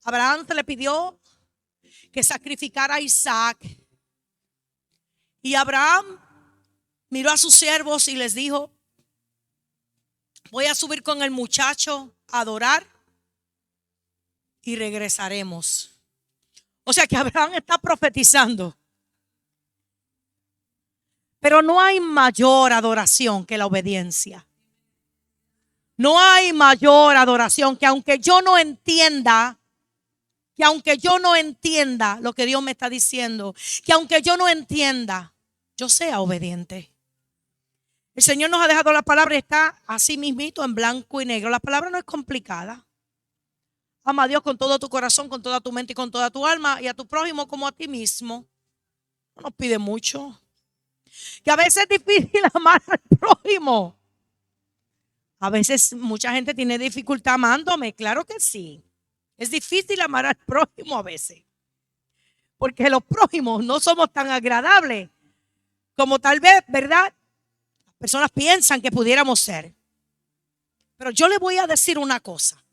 Abraham se le pidió que sacrificara a Isaac. Y Abraham miró a sus siervos y les dijo: voy a subir con el muchacho a adorar y regresaremos. O sea que Abraham está profetizando. Pero no hay mayor adoración que la obediencia. No hay mayor adoración que aunque yo no entienda lo que Dios me está diciendo, que aunque yo no entienda, yo sea obediente. El Señor nos ha dejado la palabra y está así mismito en blanco y negro. La palabra no es complicada. Ama a Dios con todo tu corazón, con toda tu mente y con toda tu alma, y a tu prójimo como a ti mismo. No nos pide mucho. Que a veces es difícil amar al prójimo. A veces mucha gente tiene dificultad amándome, claro que sí. Es difícil amar al prójimo a veces, porque los prójimos no somos tan agradables como tal vez, ¿verdad?, las personas piensan que pudiéramos ser. Pero yo le voy a decir una cosa.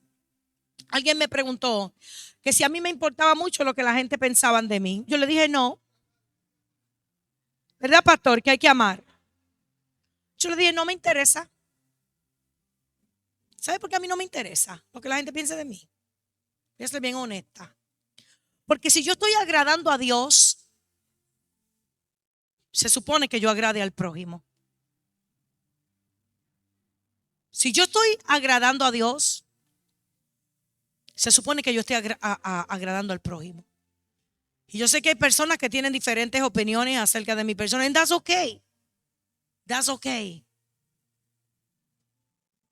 Alguien me preguntó que si a mí me importaba mucho lo que la gente pensaba de mí. Yo le dije no. ¿Verdad, pastor? Que hay que amar. Yo le dije, no me interesa. ¿Sabe por qué a mí no me interesa lo que la gente piensa de mí? Voy a ser bien honesta. Porque si yo estoy agradando a Dios, se supone que yo agrade al prójimo. Si yo estoy agradando a Dios, se supone que yo estoy agradando al prójimo. Y yo sé que hay personas que tienen diferentes opiniones acerca de mi persona. And that's okay. That's okay.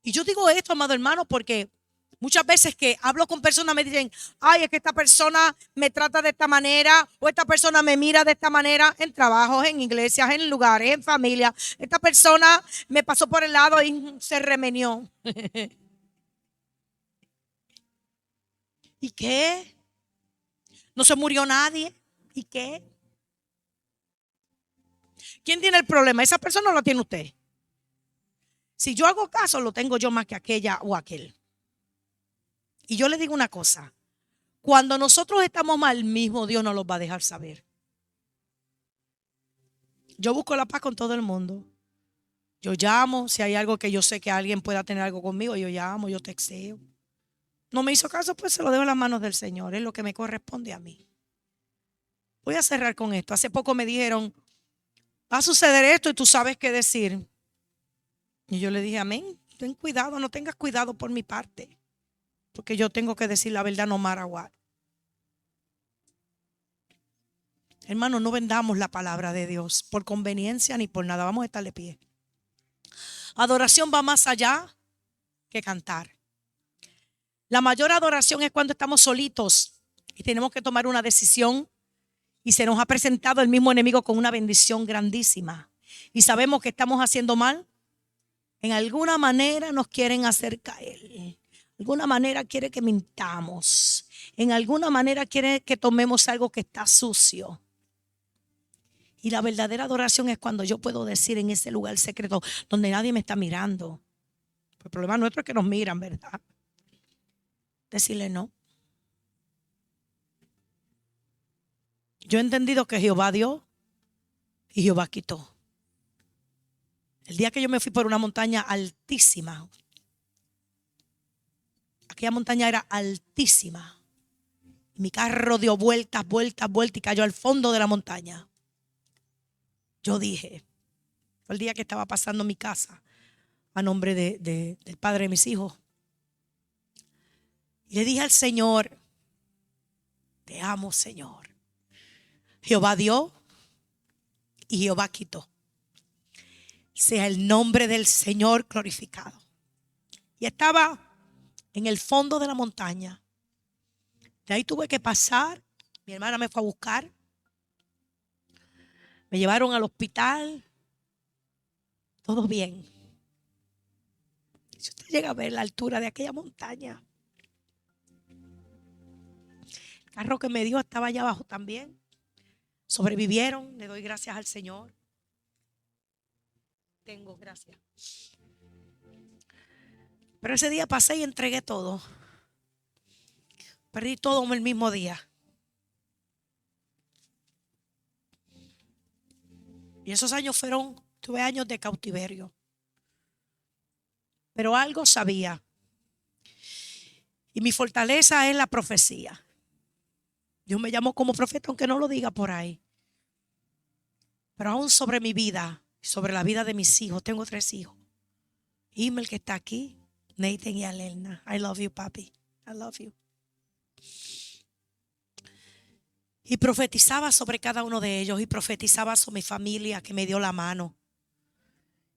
Y yo digo esto, amado hermano, porque Muchas veces que hablo con personas me dicen, ay, es que esta persona me trata de esta manera o esta persona me mira de esta manera en trabajos, en iglesias, en lugares, en familia. Esta persona me pasó por el lado y se remenió. ¿Y qué? No se murió nadie. ¿Y qué? ¿Quién tiene el problema? Esa persona lo tiene usted. Si yo hago caso, lo tengo yo más que aquella o aquel. Y yo le digo una cosa, cuando nosotros estamos mal, mismo Dios nos lo va a dejar saber. Yo busco la paz con todo el mundo. Yo llamo, si hay algo que yo sé que alguien pueda tener algo conmigo, yo llamo, yo texteo. No me hizo caso, pues se lo dejo en las manos del Señor, es lo que me corresponde a mí. Voy a cerrar con esto. Hace poco me dijeron, va a suceder esto y tú sabes qué decir. Y yo le dije, amén, ten cuidado, no tengas cuidado por mi parte. Porque yo tengo que decir la verdad no matter what. Hermano, no vendamos la palabra de Dios por conveniencia ni por nada. Vamos a estar de pie. Adoración va más allá que cantar. La mayor adoración es cuando estamos solitos y tenemos que tomar una decisión y se nos ha presentado el mismo enemigo con una bendición grandísima. Y sabemos que estamos haciendo mal. En alguna manera nos quieren hacer caer. De alguna manera quiere que mintamos. En alguna manera quiere que tomemos algo que está sucio. Y la verdadera adoración es cuando yo puedo decir en ese lugar secreto donde nadie me está mirando. El problema nuestro es que nos miran, ¿verdad? Decirle no. Yo he entendido que Jehová dio y Jehová quitó. El día que yo me fui por una montaña altísima, aquella montaña era altísima. Mi carro dio vueltas y cayó al fondo de la montaña. Yo dije, fue el día que estaba pasando mi casa a nombre del padre de mis hijos. Y le dije al Señor, te amo, Señor. Jehová dio y Jehová quitó. Sea el nombre del Señor glorificado. Y estaba en el fondo de la montaña. De ahí tuve que pasar. Mi hermana me fue a buscar. Me llevaron al hospital. Todo bien. Si usted llega a ver la altura de aquella montaña. El carro que me dio estaba allá abajo también. Sobrevivieron. Le doy gracias al Señor. Tengo gracias. Pero ese día pasé y entregué todo. Perdí todo el mismo día. Y esos años tuve años de cautiverio. Pero algo sabía. Y mi fortaleza es la profecía. Dios me llamó como profeta, aunque no lo diga por ahí. Pero aún sobre mi vida, sobre la vida de mis hijos, tengo 3 hijos. Himmel, que está aquí, Nathan y Alena. I love you, papi. I love you. Y profetizaba sobre cada uno de ellos y profetizaba sobre mi familia que me dio la mano.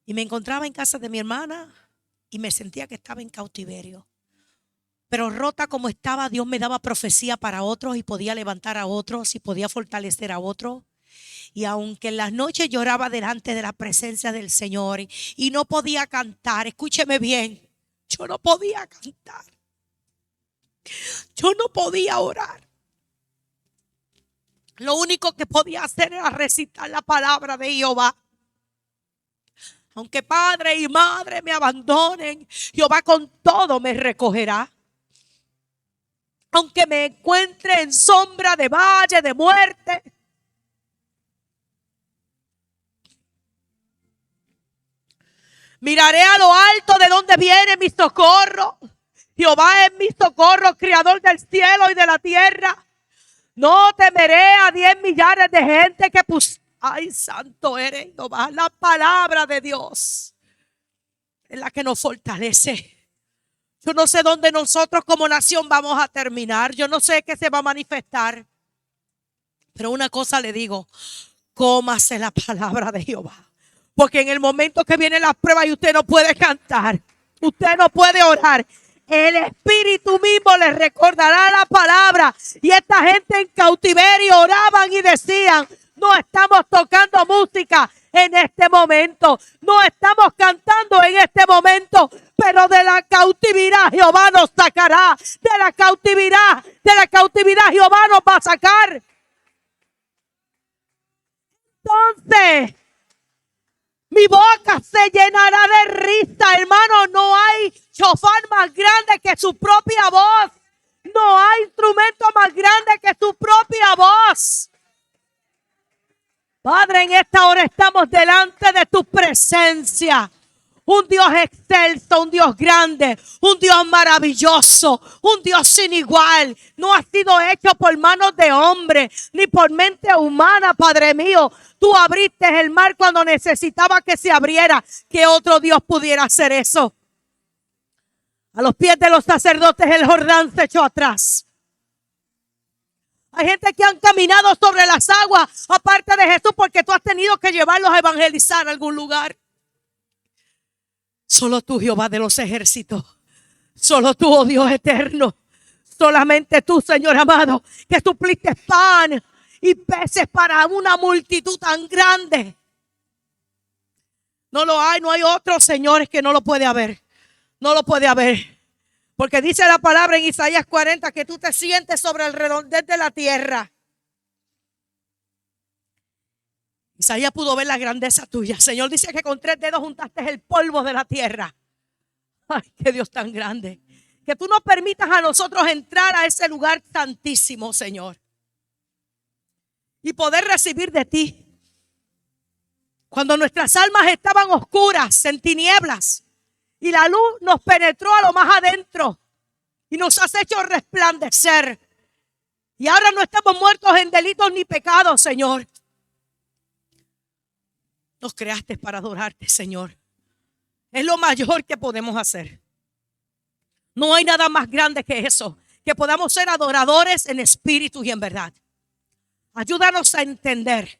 Y me encontraba en casa de mi hermana y me sentía que estaba en cautiverio. Pero rota como estaba, Dios me daba profecía para otros y podía levantar a otros y podía fortalecer a otros. Y aunque en las noches lloraba delante de la presencia del Señor y no podía cantar, escúcheme bien, yo no podía cantar. Yo no podía orar. Lo único que podía hacer era recitar la palabra de Jehová. Aunque padre y madre me abandonen, Jehová con todo me recogerá. Aunque me encuentre en sombra de valle de muerte, miraré a lo alto de donde viene mi socorro. Jehová es mi socorro, creador del cielo y de la tierra. No temeré a 10 millares de gente que ay, santo eres Jehová. La palabra de Dios es la que nos fortalece. Yo no sé dónde nosotros como nación vamos a terminar. Yo no sé qué se va a manifestar. Pero una cosa le digo, cómase la palabra de Jehová. Porque en el momento que vienen las pruebas y usted no puede cantar, usted no puede orar, el Espíritu mismo les recordará la palabra. Y esta gente en cautiverio oraban y decían: no estamos tocando música en este momento, no estamos cantando en este momento, pero de la cautividad Jehová nos sacará, de la cautividad Jehová nos va a sacar. Entonces mi boca se llenará de risa, hermano. No hay chofar más grande que su propia voz. No hay instrumento más grande que su propia voz. Padre, en esta hora estamos delante de tu presencia. Un Dios excelso, un Dios grande, un Dios maravilloso, un Dios sin igual. No ha sido hecho por manos de hombre, ni por mente humana, Padre mío. Tú abriste el mar cuando necesitaba que se abriera. ¿Qué otro Dios pudiera hacer eso? A los pies de los sacerdotes el Jordán se echó atrás. Hay gente que han caminado sobre las aguas aparte de Jesús porque tú has tenido que llevarlos a evangelizar a algún lugar. Solo tú, Jehová de los ejércitos. Solo tú, oh Dios eterno. Solamente tú, Señor amado, que supliste pan y peces para una multitud tan grande. No lo hay, no hay otro, señores, que no lo puede haber. No lo puede haber. Porque dice la palabra en Isaías 40 que tú te sientes sobre el redondel de la tierra. Isaías pudo ver la grandeza tuya. El Señor dice que con 3 dedos juntaste el polvo de la tierra. Ay, qué Dios tan grande. Que tú no permitas a nosotros entrar a ese lugar santísimo, Señor. Y poder recibir de ti. Cuando nuestras almas estaban oscuras, en tinieblas. Y la luz nos penetró a lo más adentro. Y nos has hecho resplandecer. Y ahora no estamos muertos en delitos ni pecados, Señor. Nos creaste para adorarte, Señor. Es lo mayor que podemos hacer. No hay nada más grande que eso. Que podamos ser adoradores en espíritu y en verdad. Ayúdanos a entender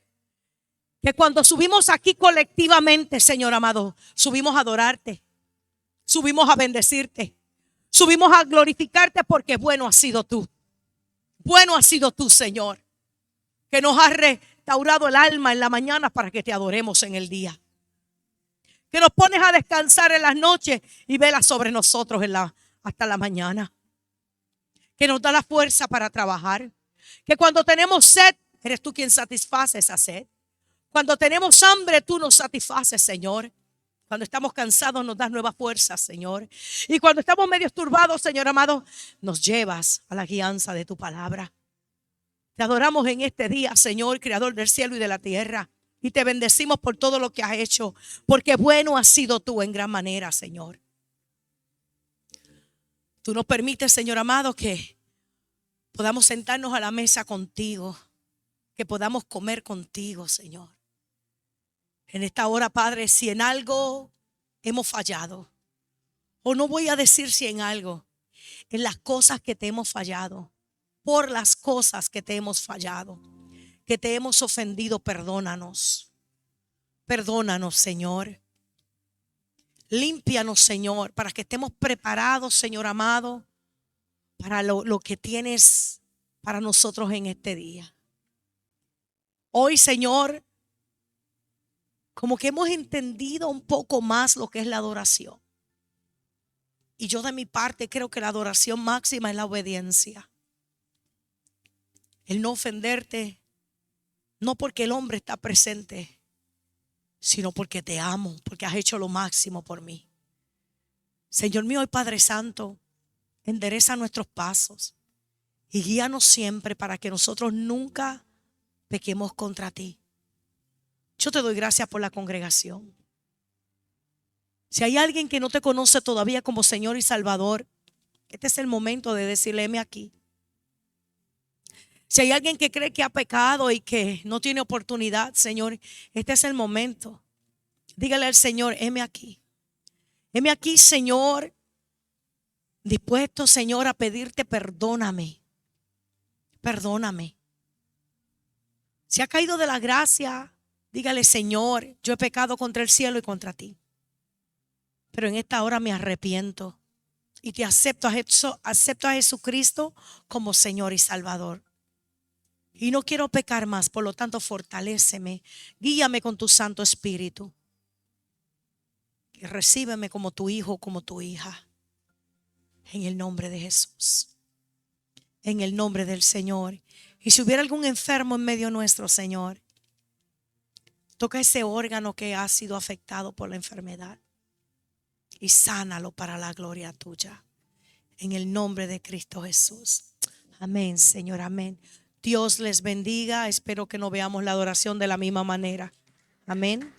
que cuando subimos aquí colectivamente, Señor amado, subimos a adorarte. Subimos a bendecirte. Subimos a glorificarte porque bueno has sido tú. Bueno has sido tú, Señor. Que nos has restaurado el alma en la mañana para que te adoremos en el día. Que nos pones a descansar en las noches y velas sobre nosotros hasta la mañana. Que nos da la fuerza para trabajar. Que cuando tenemos sed, eres tú quien satisface esa sed. Cuando tenemos hambre, tú nos satisfaces, Señor. Cuando estamos cansados, nos das nuevas fuerzas, Señor. Y cuando estamos medio turbados, Señor amado, nos llevas a la guianza de tu palabra. Te adoramos en este día, Señor, creador del cielo y de la tierra. Y te bendecimos por todo lo que has hecho. Porque bueno has sido tú en gran manera, Señor. Tú nos permites, Señor amado, que podamos sentarnos a la mesa contigo. Que podamos comer contigo, Señor. En esta hora, Padre, si en algo hemos fallado, o no voy a decir si en algo, en las cosas que te hemos fallado, por las cosas que te hemos fallado, que te hemos ofendido, perdónanos. Perdónanos, Señor. Límpianos, Señor, para que estemos preparados, Señor amado, para lo que tienes para nosotros en este día. Hoy, Señor, como que hemos entendido un poco más lo que es la adoración. Y yo de mi parte creo que la adoración máxima es la obediencia. El no ofenderte, no porque el hombre está presente, sino porque te amo, porque has hecho lo máximo por mí. Señor mío y Padre Santo, endereza nuestros pasos y guíanos siempre para que nosotros nunca pequemos contra ti. Yo te doy gracias por la congregación. Si hay alguien que no te conoce todavía como Señor y Salvador, este es el momento de decirle: heme aquí. Si hay alguien que cree que ha pecado y que no tiene oportunidad, Señor, este es el momento. Dígale al Señor: heme aquí. Heme aquí, Señor, dispuesto, Señor, a pedirte perdóname. Perdóname. Si ha caído de la gracia, dígale: Señor, yo he pecado contra el cielo y contra ti. Pero en esta hora me arrepiento. y te acepto a Jesucristo como Señor y Salvador. Y no quiero pecar más, por lo tanto, fortaléceme, guíame con tu Santo Espíritu. Y recíbeme como tu hijo, como tu hija. En el nombre de Jesús. En el nombre del Señor. Y si hubiera algún enfermo en medio nuestro, Señor, toca ese órgano que ha sido afectado por la enfermedad y sánalo para la gloria tuya. En el nombre de Cristo Jesús. Amén, Señor, amén. Dios les bendiga. Espero que nos veamos la adoración de la misma manera. Amén.